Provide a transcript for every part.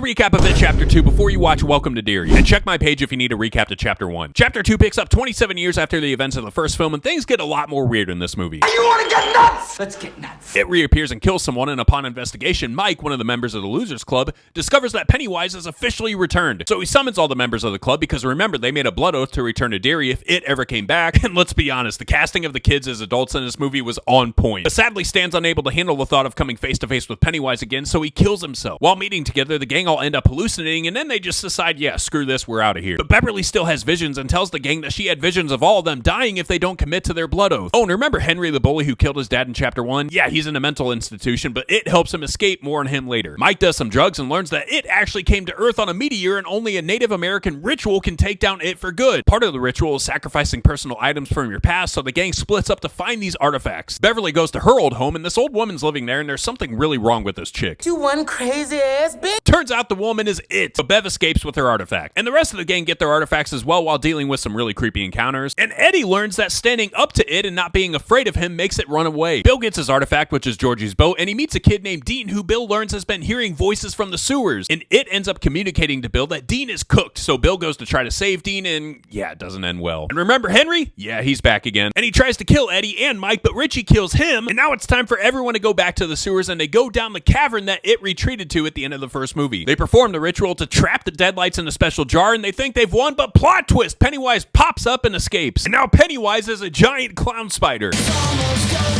a recap of It Chapter 2 before you watch Welcome to Derry, and check my page if you need a recap to Chapter 1. Chapter 2 picks up 27 years after the events of the first film, and things get a lot more weird in this movie. You want to get nuts? Let's get nuts. It reappears and kills someone, and upon investigation, Mike, one of the members of the Losers Club, discovers that Pennywise is officially returned. So he summons all the members of the club because remember, they made a blood oath to return to Derry if it ever came back, and let's be honest, the casting of the kids as adults in this movie was on point. But sadly, Stan's unable to handle the thought of coming face to face with Pennywise again, so he kills himself. While meeting together, the gang all end up hallucinating, and then they just decide, yeah, screw this, we're out of here. But Beverly still has visions and tells the gang that she had visions of all of them dying if they don't commit to their blood oath. Oh, and remember Henry the bully who killed his dad in Chapter 1? Yeah, he's in a mental institution, but it helps him escape. More on him later. Mike does some drugs and learns that it actually came to Earth on a meteor, and only a Native American ritual can take down it for good. Part of the ritual is sacrificing personal items from your past, so the gang splits up to find these artifacts. Beverly goes to her old home, and this old woman's living there, and there's something really wrong with this chick. You one crazy ass bitch. Turns out the woman is it, but Bev escapes with her artifact. And the rest of the gang get their artifacts as well while dealing with some really creepy encounters. And Eddie learns that standing up to it and not being afraid of him makes it run away. Bill gets his artifact, which is Georgie's boat, and he meets a kid named Dean who Bill learns has been hearing voices from the sewers. And it ends up communicating to Bill that Dean is cooked, so Bill goes to try to save Dean, and yeah, it doesn't end well. And remember Henry? Yeah, he's back again. And he tries to kill Eddie and Mike, but Richie kills him, and now it's time for everyone to go back to the sewers, and they go down the cavern that it retreated to at the end of the first movie. They perform the ritual to trap the deadlights in a special jar, and they think they've won, but plot twist, Pennywise pops up and escapes. And now Pennywise is a giant clown spider.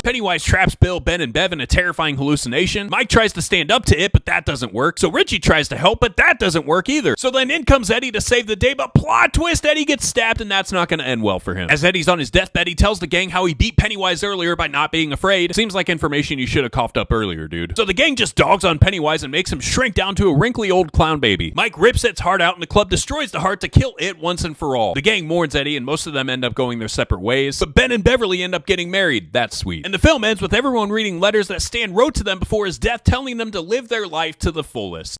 Pennywise traps Bill, Ben, and Bev in a terrifying hallucination. Mike tries to stand up to it, but that doesn't work. So Richie tries to help, but that doesn't work either. So then in comes Eddie to save the day, but plot twist, Eddie gets stabbed, and that's not going to end well for him. As Eddie's on his deathbed, he tells the gang how he beat Pennywise earlier by not being afraid. Seems like information you should have coughed up earlier, dude. So the gang just dogs on Pennywise and makes him shrink down to a wrinkly old clown baby. Mike rips its heart out, and the club destroys the heart to kill it once and for all. The gang mourns Eddie, and most of them end up going their separate ways, but Ben and Beverly end up getting married. That's sweet. And the film ends with everyone reading letters that Stan wrote to them before his death, telling them to live their life to the fullest.